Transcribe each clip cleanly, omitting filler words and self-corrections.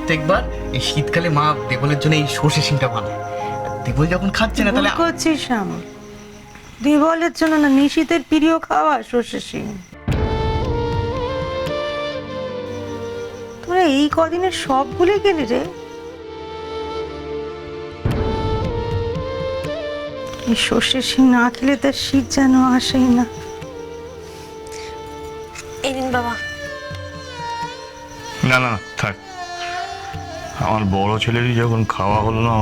প্রত্যেকবার এই শীতকালে মা দেবলের জন্য এই সর্ষে শিংটা বানায়। দেবল যখন খাচ্ছে না তাহলে করছিস শ্যাম, দেবলের জন্য না, নিশীথের প্রিয় খাওয়া সর্ষে শিং। তোরা এই কদিনে সব ভুলে গেলি রে। এই সর্ষে শিং না খেলে তার শীত যেন আসেই না। এই নিন বাবা। না না থাক, আমার বড় ছেলেরই যখন খাওয়া হলো না,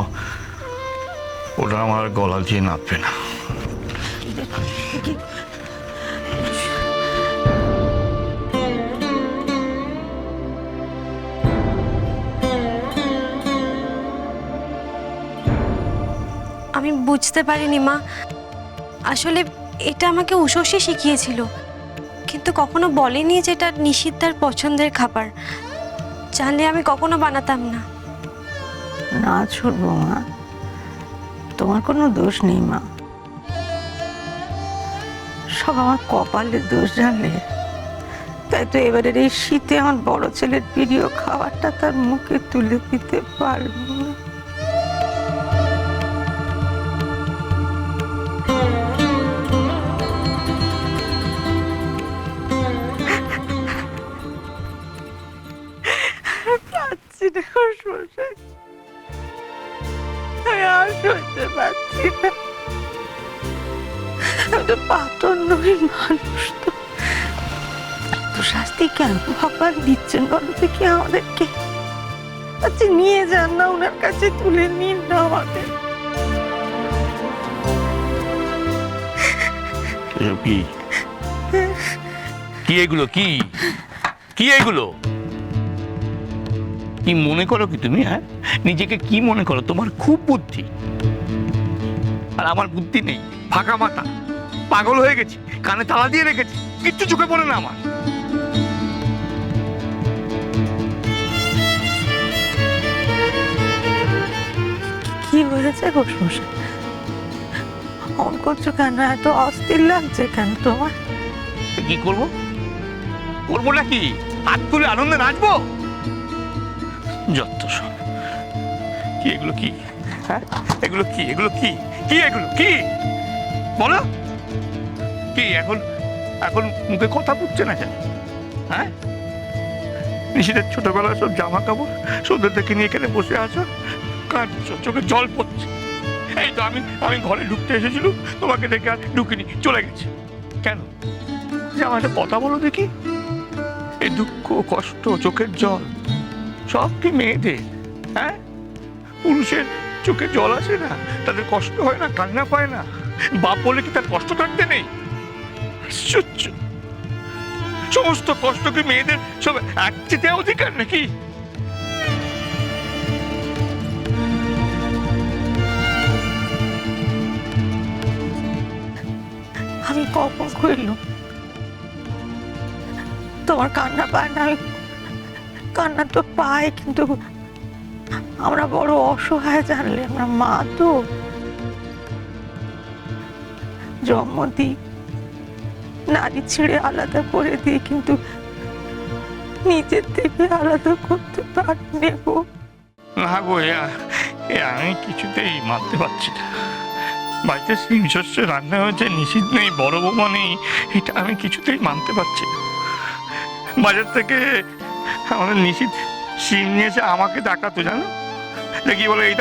ওটা আমার গলা দিয়ে নাপবে না। আমি বুঝতে পারিনি মা, আসলে এটা আমাকে উষসী শিখিয়েছিল, কিন্তু কখনো বলেনি যে এটা নিশিতার পছন্দের খাবার। জানলে আমি কখনো বানাতাম না। না ছুটবো মা, তোমার কোনো দোষ নেই মা, সব আমার কপালের দোষ জানলে। তাই তো এবারের এই শীতে আমার বড় ছেলের প্রিয় খাবারটা তার মুখে তুলে দিতে পারবো না। পাচ্ছি না সর্ষে, আমি আর সইতে পারছি না। আমি তো পাথর নই, মানুষ তো। এত শাস্তি কেন ভগবান দিচ্ছেন বলো দেখি আমাদেরকে? আচ্ছা নিয়ে যান না, ওনার কাছে তুলে নিন না আমাদের। কি কি এগুলো? কি কি এগুলো? কি মনে করো কি তুমি? হ্যাঁ, নিজেকে কি মনে করো? তোমার খুব বুদ্ধি, আর আমার বুদ্ধি নেই। ফাঁকা মাথা, পাগল হয়ে গেছি, কানে তালা দিয়ে রেখেছি, কিচ্ছু চোখে পড়ে না আমার। কি হয়েছে গো শোষা? মন করছো কেন? এত অস্থির লাগছে কেন তোমার? কি করবো? করবো নাকি হাত তুলে আনন্দে নাচবো? যত সব। কি এগুলো? কি হ্যাঁ এগুলো? কি এগুলো? কি কি এগুলো? কি বলো? কি এখন এখন মুখে কথা বুঝছে না কেন? হ্যাঁ, নিশিতের ছোটবেলার সব জামা কাপড় সন্ধ্যে থেকে নিয়ে এখানে বসে আছো, কাঁদছো, চোখে জল পড়ছে। এই তো আমি আমি ঘরে ঢুকতে এসেছিলাম, তোমাকে দেখে আর ঢুকিনি, চলে গেছে। কেন? যে আমার একটা কথা বলো দেখি, এই দুঃখ কষ্ট চোখের জল সব কি মেয়েদের? হ্যাঁ, পুরুষের চোখে জল আসে না? তাদের কষ্ট হয় না? কান্না পায় না? বাপ বলে কি তার কষ্ট থাকতে নেই? আশ্চর্য! সমস্ত কষ্ট কি মেয়েদের সব একচেটে অধিকার নাকি? আমি কখন কইলাম তোমার কান্না পায় না? আমি কান্না তো পাই, কিন্তু আমরা বড় অসহায় জানলে। আমরা মা তো, জন্ম দিই, নারী ছেড়ে আলাদা করে দিই, কিন্তু নিজের থেকে আলাদা করতে পারিনি গো। না গো, আমি কিছুতেই মানতে পারছি না। বাড়িতে শিম শস্য রান্না হয়েছে, নিষিদ্ধ নেই, বড় বৌমা নেই, এটা আমি কিছুতেই মানতে পারছি না। বাজার থেকে আমাদের নিষিদ্ধ শিম নিয়েছে, আমাকে ডাকাতো জানো, দেখি বলে এই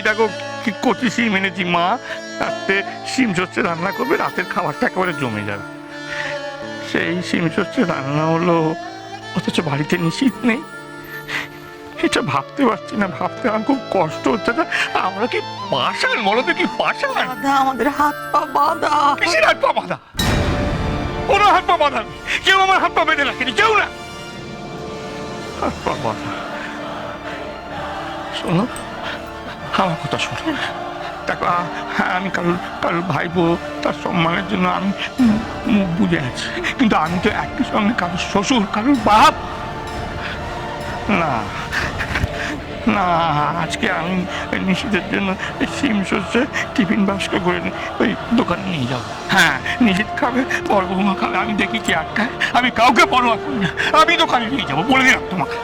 দেখো কি কচি শিম এনেছি মা, রাত্রে শিম শস্য রান্না করবে, রাতের খাবারটা একেবারে জমে যাবে। সেই শিম শস্য রান্না হলো, অথচ বাড়িতে নিষিদ্ধ নেই। এটা ভাবতে পারছি না, ভাবতে আমার খুব কষ্ট হচ্ছে। আমরা কি পাষাণ? বলো তো, কি পাষাণ? বাঁধা, আমাদের হাত পা বাঁধা। কিসের হাত পা বাঁধা? কোনো হাত পা বাঁধা নেই, কেউ আমার হাত পা বেঁধে রাখেনি, কেউ না। হাত পা বাঁধা? শোনো, আমার কথা শোনো। দেখো, আমি কারোর ভাইপো, তার সম্মানের জন্য আমি মুখ বুঝে আছি, কিন্তু আমি তো একই সঙ্গে কারোর শ্বশুর, কারোর বাপ না। না, আজকে আমি ওই নিশিতের জন্য সিম সর্ষে টিফিন বাস্ক করে ওই দোকানে নিয়ে যাবো। হ্যাঁ, নিশিত খাবে, বড় বৌমা খাবে, আমি দেখি কি আটকায়। আমি কাউকে পরোয়া করি না, আমি দোকানে নিয়ে যাবো, বলে দিলাম তোমাকে।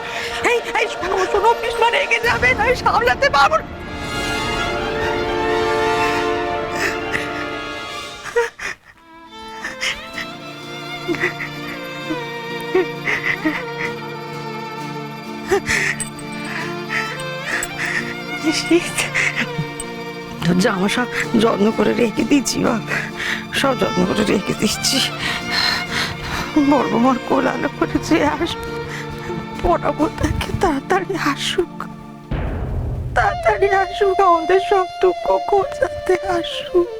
এই শোনো পিসমা, রেগে যাবে না, সামলাতে পারবো না। তোর জামা সব যত্ন করে রেখে দিচ্ছি বাবা, সব যত্ন করে রেখে দিচ্ছি। বড় মার কোল আলো করে যে আসবে, পড়াবো তাকে, তাড়াতাড়ি আসুক, তাড়াতাড়ি আসুক, আমাদের সব দুঃখ ঘোচাতে আসুক।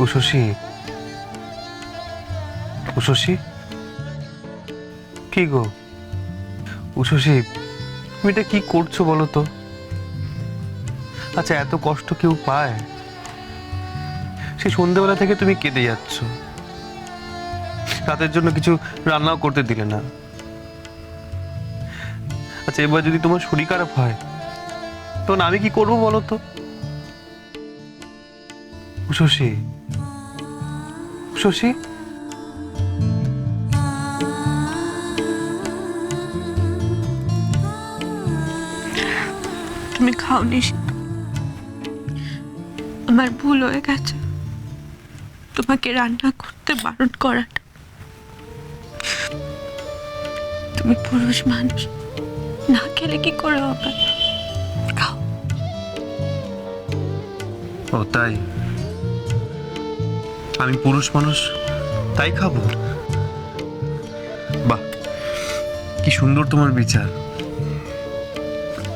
উষসী, উষসী, কি গো উষসী, তুমি এটা কি করছো বলো তো? আচ্ছা, এত কষ্ট কেউ পায়? সেই সন্ধ্যেবেলা থেকে তুমি কেঁদে যাচ্ছ, রাতের জন্য কিছু রান্নাও করতে দিলে না। আচ্ছা, এবার যদি তোমার শরীর খারাপ হয় তখন আমি কি করবো বলো তো? উষসী, শশী, তুমি খাওনি, আমার ভুল হয়ে গেছে তোমাকে রান্না করতে বারণ করাটা। তুমি পুরুষ মানুষ, না খেলে কি করে হবে? খাও। ও তাই? আমি পুরুষ মানুষ তাই খাবো? বাহ, কি সুন্দর তোমার বিচার।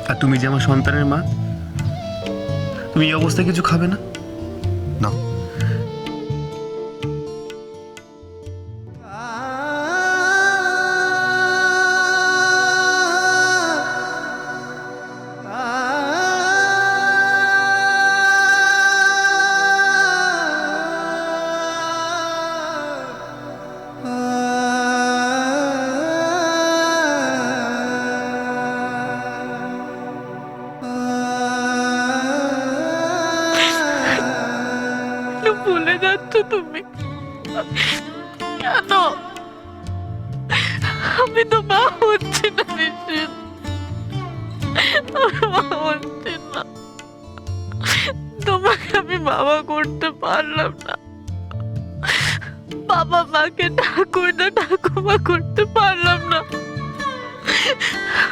আর তুমি যে আমার সন্তানের মা, তুমি এই অবস্থায় কিছু খাবে না? না, ভুলে যাচ্ছ তুমি কেন? আমি তো মা হচ্ছি না, নিশ্চিত মা হচ্ছি না। তোমাকে আমি বাবা করতে পারলাম না, বাবা মাকে ঠাকুমা করতে পারলাম না,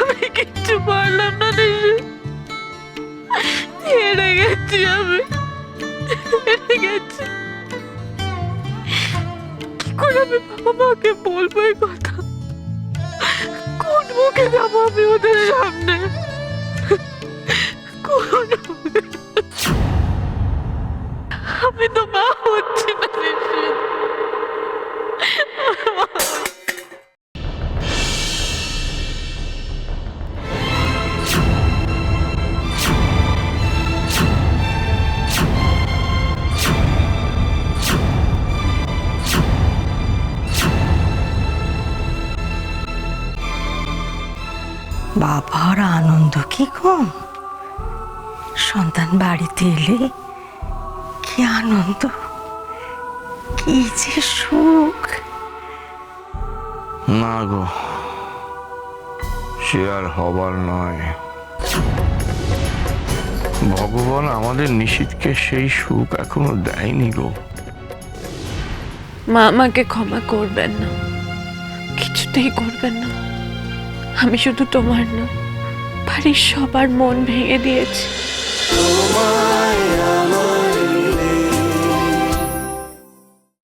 আমি কিচ্ছু পারলাম না, নিশ্চিত হেরে গেছি, আমি হেরে গেছি। কি করে আমি বাবা মাকে বলবো এই কথা? কোন মুখে যাবো আমি ওদের সামনে? কোন মুখে? আমি তো মা হচ্ছি না, নিশ্চিত বাবার আনন্দ কি কম, সন্তান বাড়িতে এলে কি আনন্দ, কি যে সুখ। না গো, সে আর হবার নয়। ভগবান আমাদের নিশিতকে সেই সুখ এখনো দেয়নি গো। মা আমাকে ক্ষমা করবেন না, কিছুতেই করবেন না। আমি শুধু তোমার না, বাড়ির সবার মন ভেঙে দিয়েছি।